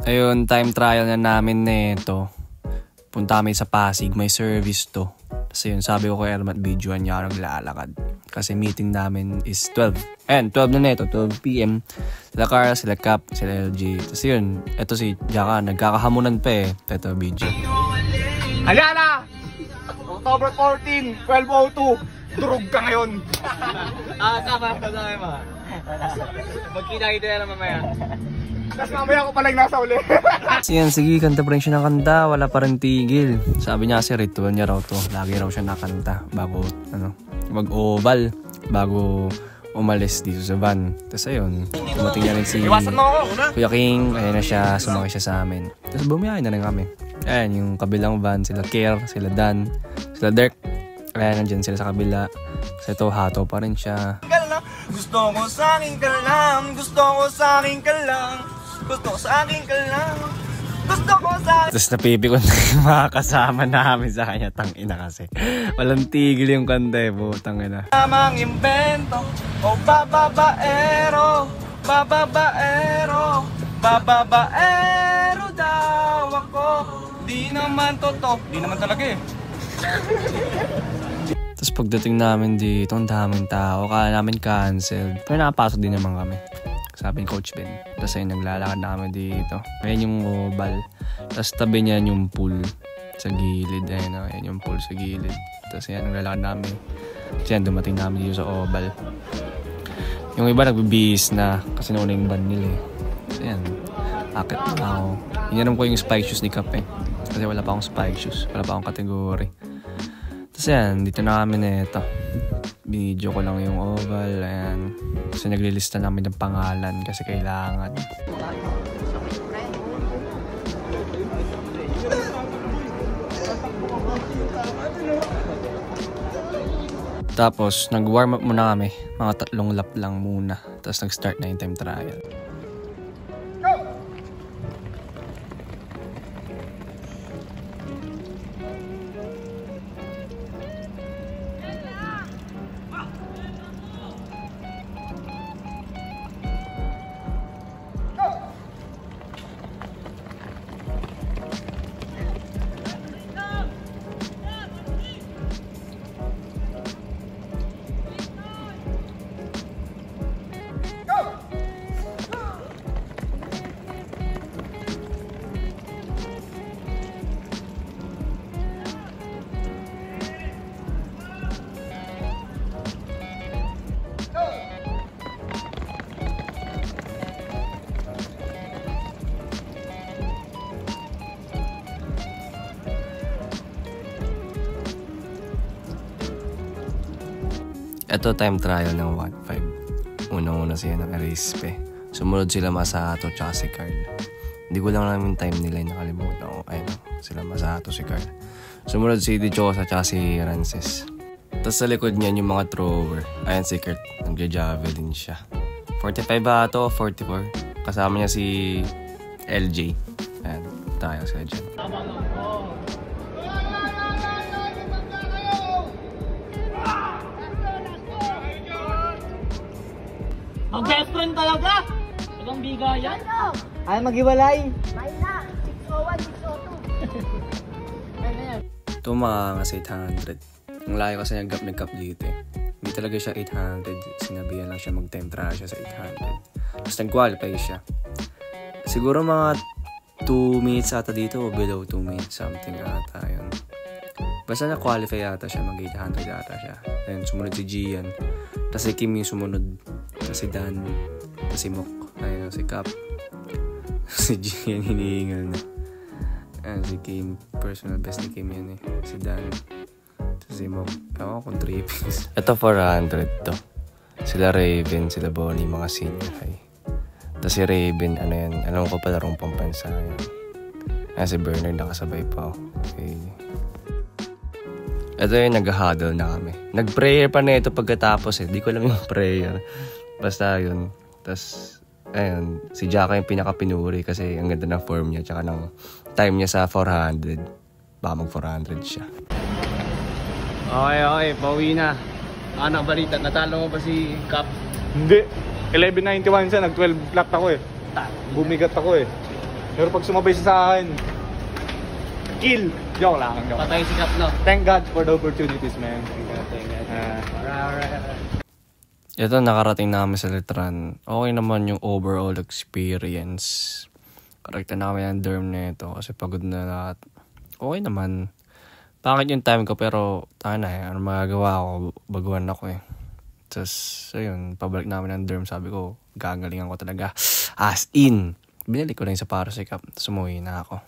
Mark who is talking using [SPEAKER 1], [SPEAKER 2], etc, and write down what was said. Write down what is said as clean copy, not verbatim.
[SPEAKER 1] Ayun, time trial na namin nito. Punta kami sa Pasig, may service to. Kasi yun, sabi ko kay Ermat, videoan niya ako naglalakad. Kasi meeting namin is 12. Ayan, 12 na neto, 12 PM. Sila Carl, sila Cap, sila LG. Tapos yun, eto si Jaka, nagkakahamunan pa eh. Eto, video.
[SPEAKER 2] Alala! October 14, 12:02. Durog ka ngayon.
[SPEAKER 3] Tama mo. Magkita-kita na lang mamaya.
[SPEAKER 2] Tapos mamaya ko palang nasa uli.
[SPEAKER 1] Sige, kanta pa rin siya ng kanta, wala pa rin tigil. Sabi niya kasi ritual niya raw to. Lagi raw siya nakanta bago, mag-oval, bago umalis dito sa van. Tapos ayun, tumating niya rin si Kuya King, ayun na siya, sumakay siya sa amin. Tapos bumiyahin na rin kami. Ayan, yung kabilang van, sila Care, sila Dan, sila Dirk. Ayan, nandyan sila sa kabila. Kasi ito, hato pa rin siya.
[SPEAKER 2] Gusto ko sa akin ka lang, gusto ko sa akin ka lang, gusto ko sa akin ka lang, gusto ko sa akin.
[SPEAKER 1] Tapos napipikon na yung mga kasama namin sa kanya. Tangina kasi. Walang tigil yung kanta eh, tangina.
[SPEAKER 2] Tamang invento, o bababaero, bababaero, bababaero daw ako. Di naman totoo, di naman talaga eh.
[SPEAKER 1] Tapos pagdating namin dito, ang daming tao. Kala namin canceled. Pero nakapasok din naman kami. Sabi ni Coach Ben. Tapos ayun, naglalakad na kami dito. Ayan yung oval. Tapos tabi niyan yung pool sa gilid. Ayan yung pool sa gilid. Tapos ayan, naglalakad namin. Tapos ayan, dumating namin dito sa oval. Yung iba nagbibihis na kasi nauna yung van nila eh. Tapos ayan, akit ako. Inaram ko yung spike shoes ni Cap eh. Kasi wala pa akong spike shoes. Wala pa akong kategory. Tapos yan, dito na kami na ito. Video ko lang yung oval. Ayan. Kasi naglilista namin ng pangalan kasi kailangan. Tapos, nag-warm up muna kami. Mga 3 lap lang muna. Tapos nag-start na yung time trial. Ito time trial ng 1.5. Unang-una siya ng Arispe. Sumunod sila Masato tsaka si Carl. Hindi ko lang namin time nila yung nakalimutan ko. Ayun, sila Masato, si Carl. Sumunod si Dichosa tsaka si Rances. Tapos sa likod niyan yung mga thrower. Ayan si Kurt, nagja-javelin siya. 45 ba ito? 44. Kasama niya si LJ. Ayan, tayo sila dyan.
[SPEAKER 3] Ang best friend talaga! Ilang bigayan?
[SPEAKER 4] Ay, maghiwalay!
[SPEAKER 5] May na! 601, 602.
[SPEAKER 1] Ito mga 800. Ang layo kasi nag-gap dito eh. Hindi talaga siya 800. Sinabihan lang siya mag-time trial siya sa 800. Tapos nag-qualify siya. Siguro mga 2 minutes ata dito o below 2 minutes something ata yun. Basta na-qualify ata siya, mag-800 ata siya. Ayun, sumunod si Gian. Tapos si Kim yung sumunod. Tapos si Dan. Tapos si Mok. Ayun, si Cap. Si Gian hinihingal na. Ayun, si Kim. Personal best ni Kim yun eh. Si Dan. Tapos si Mok. Ewan ko kung 3 pins. Ito 400 to. Sila Raven, sila Bonnie, mga senior high. Tapos si Raven, ano yan, alam ko pala rong pampansa yan. Ayan si Bernard, nakasabay pa. Okay. Ito yung nag-huddle na kami. Nag-prayer pa na ito pagkatapos eh. Di ko alam yung prayer. Basta yun. Tapos, ayun, si Jaka yung pinaka-pinuri kasi ang ganda ng form niya tsaka ng time niya sa 400. Baka mag-400 siya.
[SPEAKER 3] Okay, pauwi na. Ano balita? Natalo mo ba si Cap?
[SPEAKER 2] Hindi. 1191 siya, nag-12 flat ako eh. Bumigat ako eh. Pero pag sumabay siya sa akin, kill! Joke lang.
[SPEAKER 3] Patay si Kap, no?
[SPEAKER 2] Thank God for the opportunities, man.
[SPEAKER 1] Ito, nakarating namin sa Letran. Okay naman yung overall experience. Correct na kami ng derm na ito kasi pagod na lahat. Okay naman. Pangit yung time ko pero tayo na eh. Ano magagawa ko? Baguhan ako eh. Tapos, ayun, pabalik namin ng derm. Sabi ko, gagalingan ko talaga. As in. Binalik ko lang sa Parasicap. Tapos umuwi na ako.